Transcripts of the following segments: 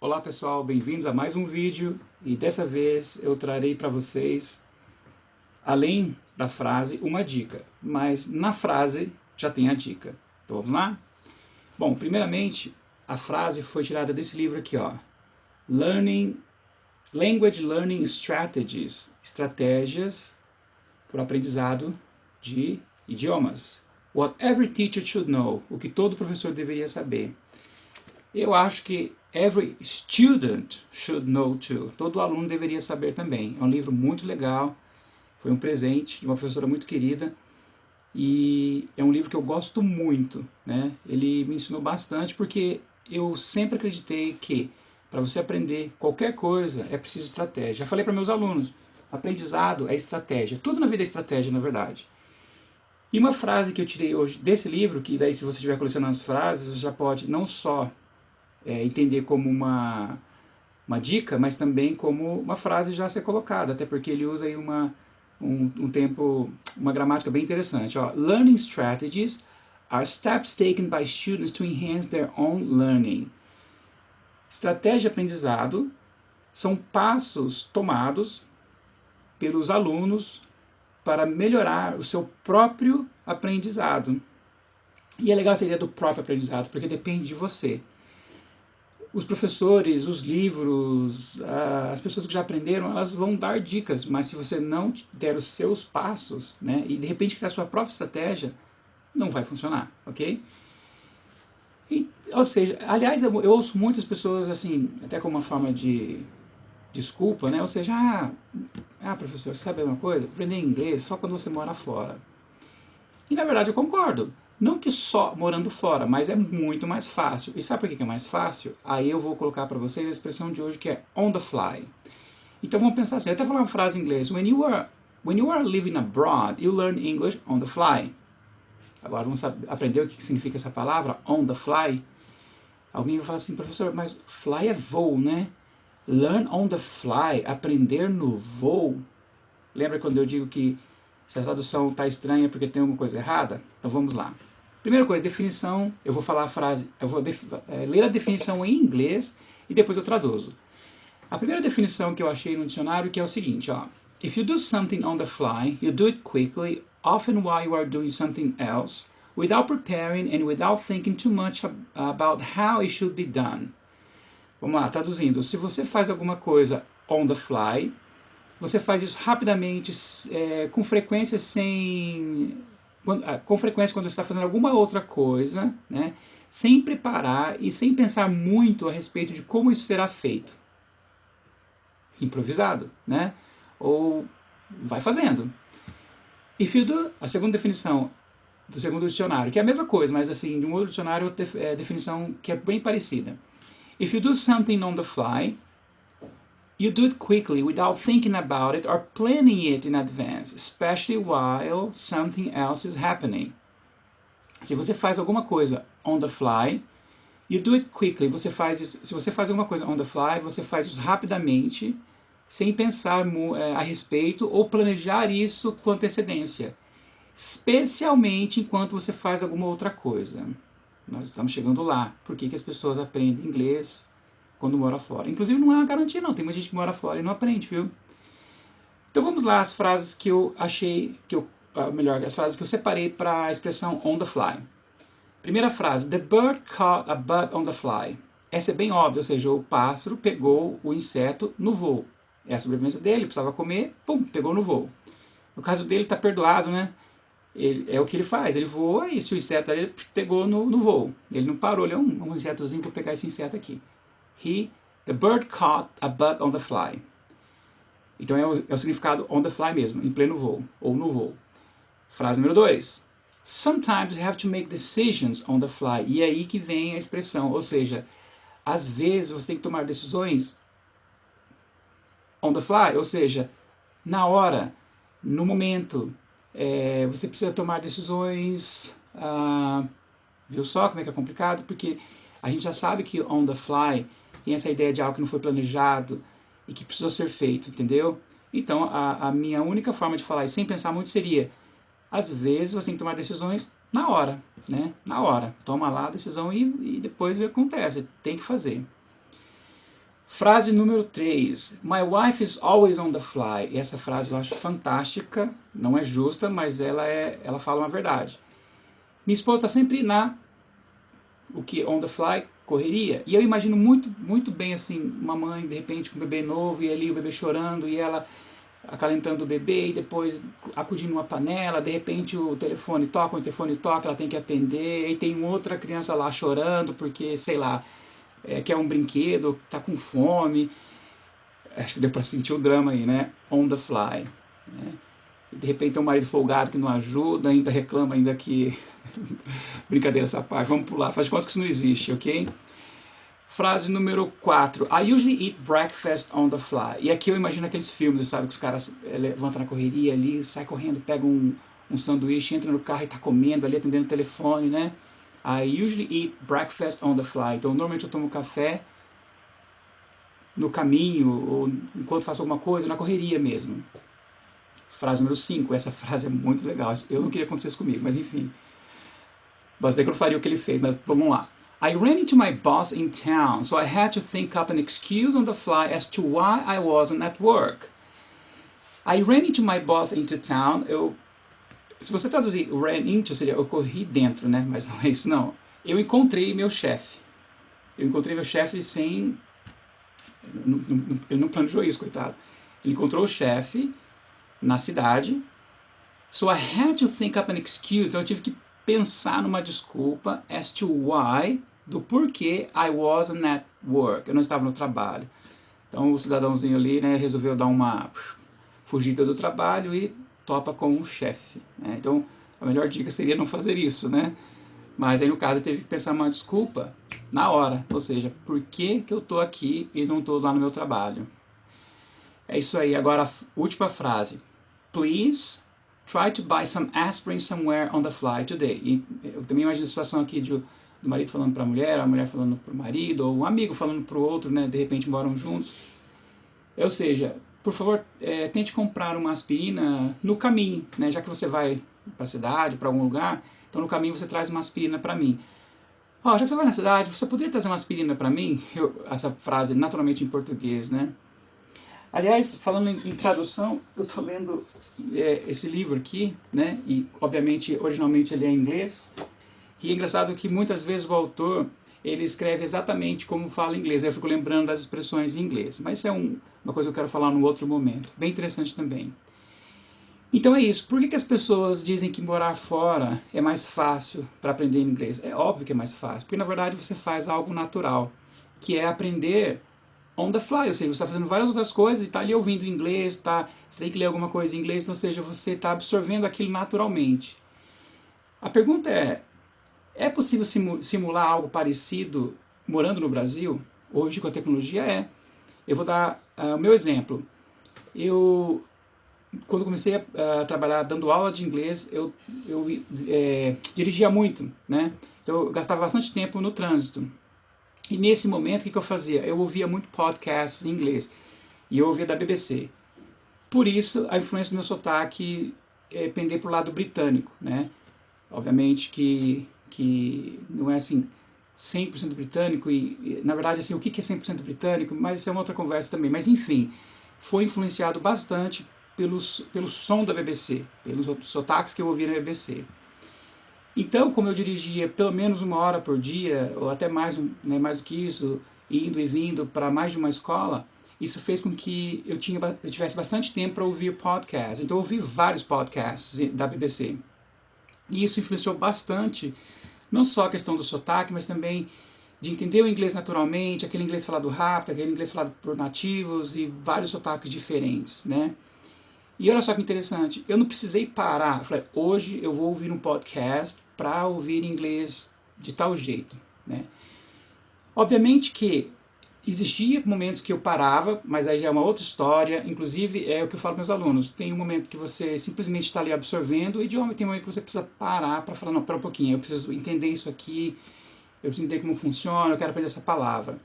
Olá pessoal, bem-vindos a mais um vídeo e dessa vez eu trarei para vocês, além da frase, uma dica, mas na frase já tem a dica. Então vamos lá? Bom, primeiramente, a frase foi tirada desse livro aqui, ó. Language Learning Strategies, estratégias para o aprendizado de idiomas. What every teacher should know, o que todo professor deveria saber. Eu acho que every student should know too. Todo aluno deveria saber também. É um livro muito legal, foi um presente de uma professora muito querida e é um livro que eu gosto muito, né? Ele me ensinou bastante porque eu sempre acreditei que para você aprender qualquer coisa é preciso estratégia. Já falei para meus alunos, aprendizado é estratégia. Tudo na vida é estratégia, na verdade. E uma frase que eu tirei hoje desse livro, que daí se você estiver colecionando as frases, você já pode não só entender como uma dica, mas também como uma frase já a ser colocada, até porque ele usa aí uma gramática bem interessante. Ó. Learning strategies are steps taken by students to enhance their own learning. Estratégia de aprendizado são passos tomados pelos alunos para melhorar o seu próprio aprendizado. E é legal essa ideia do próprio aprendizado, porque depende de você. Os professores, os livros, as pessoas que já aprenderam, elas vão dar dicas, mas se você não der os seus passos, né, e de repente criar a sua própria estratégia, não vai funcionar, ok? Ou seja, aliás, eu ouço muitas pessoas assim, até como uma forma de desculpa, né? Ou seja, professor, sabe uma coisa? Aprender inglês só quando você mora fora. E na verdade eu concordo. Não que só morando fora, mas é muito mais fácil. E sabe por que é mais fácil? Aí eu vou colocar para vocês a expressão de hoje que é on the fly. Então vamos pensar assim, eu até falar uma frase em inglês. When you are living abroad, you learn English on the fly. Agora vamos aprender o que significa essa palavra, on the fly. Alguém vai falar assim, professor, mas fly é voo, né? Learn on the fly, aprender no voo. Lembra quando eu digo que se a tradução está estranha porque tem alguma coisa errada? Então vamos lá. Primeira coisa, definição. Eu vou falar a frase, eu vou ler a definição em inglês e depois eu traduzo. A primeira definição que eu achei no dicionário que é o seguinte, ó. If you do something on the fly, you do it quickly, often while you are doing something else, without preparing and without thinking too much about how it should be done. Vamos lá, traduzindo. Se você faz alguma coisa on the fly, você faz isso rapidamente, com frequência quando você está fazendo alguma outra coisa, né, sem preparar e sem pensar muito a respeito de como isso será feito. Improvisado, né? Ou vai fazendo. If you do, a segunda definição do segundo dicionário, que é a mesma coisa, mas assim, de um outro dicionário, definição que é bem parecida. If you do something on the fly, you do it quickly without thinking about it or planning it in advance, especially while something else is happening. Se você faz alguma coisa on the fly, you do it quickly. Se você faz alguma coisa on the fly, você faz isso rapidamente, sem pensar a respeito ou planejar isso com antecedência, especialmente enquanto você faz alguma outra coisa. Nós estamos chegando lá. Por que as pessoas aprendem inglês quando mora fora? Inclusive não é uma garantia não, tem muita gente que mora fora e não aprende, viu? Então vamos lá, as frases que eu achei, as frases que eu separei para a expressão on the fly. Primeira frase, the bird caught a bug on the fly. Essa é bem óbvia, ou seja, o pássaro pegou o inseto no voo. É a sobrevivência dele, precisava comer, pum, pegou no voo. No caso dele está perdoado, né? É o que ele faz, ele voa e se o inseto ele pegou no voo. Ele não parou, ele é um insetozinho, vou pegar esse inseto aqui. The bird caught a bug on the fly. Então é o significado on the fly mesmo, em pleno voo, ou no voo. Frase número 2. Sometimes you have to make decisions on the fly. E é aí que vem a expressão, ou seja, às vezes você tem que tomar decisões on the fly, ou seja, na hora, no momento. Você precisa tomar decisões, viu só como é que é complicado? Porque a gente já sabe que on the fly tem essa ideia de algo que não foi planejado e que precisou ser feito, entendeu? Então, a minha única forma de falar isso sem pensar muito seria, às vezes você tem que tomar decisões na hora, né? Na hora. Toma lá a decisão e depois vê o que acontece. Tem que fazer. Frase número 3. My wife is always on the fly. E essa frase eu acho fantástica, não é justa, mas ela fala uma verdade. Minha esposa está sempre on the fly, correria. E eu imagino muito, muito bem assim, uma mãe de repente com um bebê novo e ali o bebê chorando e ela acalentando o bebê e depois acudindo uma panela, de repente o telefone toca, ela tem que atender, e tem outra criança lá chorando porque, sei lá, quer um brinquedo, tá com fome. Acho que deu para sentir o drama aí, né? On the fly. Né? E de repente tem um marido folgado que não ajuda, ainda reclama, ainda que... Brincadeira essa parte, vamos pular, faz de conta que isso não existe, ok? Frase número 4. I usually eat breakfast on the fly. E aqui eu imagino aqueles filmes, sabe, que os caras levantam na correria ali, sai correndo, pega um sanduíche, entra no carro e tá comendo ali, atendendo o telefone, né? I usually eat breakfast on the fly. Então, normalmente eu tomo café no caminho, ou enquanto faço alguma coisa, na correria mesmo. Frase número 5. Essa frase é muito legal. Eu não queria que acontecesse comigo, mas enfim. Mas bem que eu faria o que ele fez, mas vamos lá. I ran into my boss in town, so I had to think up an excuse on the fly as to why I wasn't at work. I ran into my boss into town. Se você traduzir ran into, seria eu corri dentro, né? Mas não é isso, não. Eu encontrei meu chefe. Sem... Ele não planejou isso, coitado. Ele encontrou o chefe na cidade. So I had to think up an excuse. Então eu tive que pensar numa desculpa as to why, do porquê I wasn't at work. Eu não estava no trabalho. Então o cidadãozinho ali, né, resolveu dar uma fugida do trabalho e topa com o chefe. Né? Então, a melhor dica seria não fazer isso, né? Mas aí, no caso, ele teve que pensar uma desculpa na hora. Ou seja, por que eu estou aqui e não estou lá no meu trabalho? É isso aí. Agora, a última frase. Please try to buy some aspirin somewhere on the fly today. E eu também imagino a situação aqui do marido falando para a mulher falando para o marido, ou um amigo falando para o outro, né? De repente moram juntos. Ou seja... Por favor, tente comprar uma aspirina no caminho, né? Já que você vai para a cidade, para algum lugar, então no caminho você traz uma aspirina para mim. Já que você vai na cidade, você poderia trazer uma aspirina para mim? Essa frase naturalmente em português, né? Aliás, falando em tradução, eu estou lendo esse livro aqui, né? E obviamente, originalmente ele é em inglês. E é engraçado que muitas vezes o autor... ele escreve exatamente como fala inglês. Aí eu fico lembrando das expressões em inglês. Mas isso é uma coisa que eu quero falar num outro momento. Bem interessante também. Então é isso. Por que as pessoas dizem que morar fora é mais fácil para aprender inglês? É óbvio que é mais fácil. Porque na verdade você faz algo natural. Que é aprender on the fly. Ou seja, você está fazendo várias outras coisas e está ali ouvindo inglês. Você tem que ler alguma coisa em inglês. Então, ou seja, você está absorvendo aquilo naturalmente. A pergunta é possível simular algo parecido morando no Brasil? Hoje, com a tecnologia, Eu vou dar o meu exemplo. Quando comecei a trabalhar dando aula de inglês, eu dirigia muito, né? Então, eu gastava bastante tempo no trânsito. E nesse momento, o que eu fazia? Eu ouvia muito podcasts em inglês. E eu ouvia da BBC. Por isso, a influência do meu sotaque pender para o lado britânico, né? Obviamente que não é assim 100% britânico e na verdade assim, o que é 100% britânico, mas isso é uma outra conversa também, mas enfim, foi influenciado bastante pelo som da BBC, pelos sotaques que eu ouvia na BBC. Então, como eu dirigia pelo menos 1 hora por dia, ou até mais, né, mais do que isso, indo e vindo para mais de uma escola, isso fez com que eu tivesse bastante tempo para ouvir podcasts. Então eu ouvi vários podcasts da BBC. E isso influenciou bastante, não só a questão do sotaque, mas também de entender o inglês naturalmente, aquele inglês falado rápido, aquele inglês falado por nativos e vários sotaques diferentes, né? E olha só que interessante, eu não precisei parar. Eu falei, hoje eu vou ouvir um podcast para ouvir inglês de tal jeito, né? Obviamente que existia momentos que eu parava, mas aí já é uma outra história. Inclusive, é o que eu falo para meus alunos. Tem um momento que você simplesmente está ali absorvendo o idioma, e tem um momento que você precisa parar para falar, não, pera um pouquinho, eu preciso entender isso aqui, eu preciso entender como funciona, eu quero aprender essa palavra.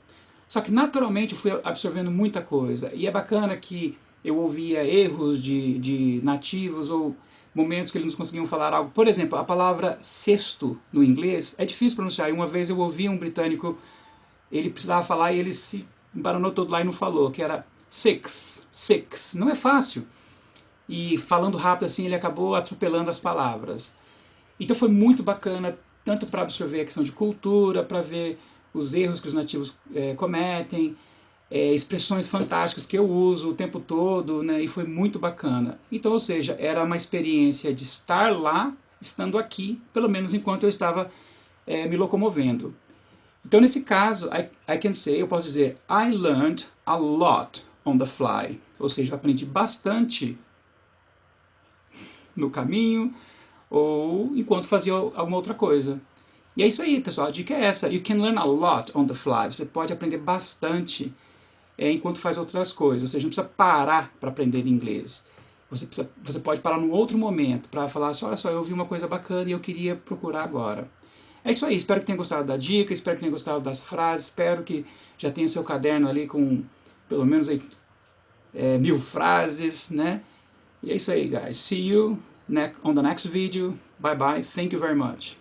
Só que naturalmente eu fui absorvendo muita coisa. E é bacana que eu ouvia erros de nativos ou momentos que eles não conseguiam falar algo. Por exemplo, a palavra cesto no inglês é difícil pronunciar. E uma vez eu ouvi um britânico, ele precisava falar e ele se embaranou todo lá e não falou, que era sixth, sixth. Não é fácil. E falando rápido assim, ele acabou atropelando as palavras. Então foi muito bacana, tanto para absorver a questão de cultura, para ver os erros que os nativos cometem, expressões fantásticas que eu uso o tempo todo, né, e foi muito bacana. Então, ou seja, era uma experiência de estar lá, estando aqui, pelo menos enquanto eu estava me locomovendo. Então, nesse caso, I can say, eu posso dizer, I learned a lot on the fly. Ou seja, eu aprendi bastante no caminho ou enquanto fazia alguma outra coisa. E é isso aí, pessoal. A dica é essa. You can learn a lot on the fly. Você pode aprender bastante enquanto faz outras coisas. Ou seja, não precisa parar para aprender inglês. Você pode parar num outro momento para falar assim, olha só, eu ouvi uma coisa bacana e eu queria procurar agora. É isso aí. Espero que tenha gostado da dica, espero que tenha gostado das frases, espero que já tenha seu caderno ali com pelo menos 1000 frases, né? E é isso aí, guys. See you on the next video. Bye bye. Thank you very much.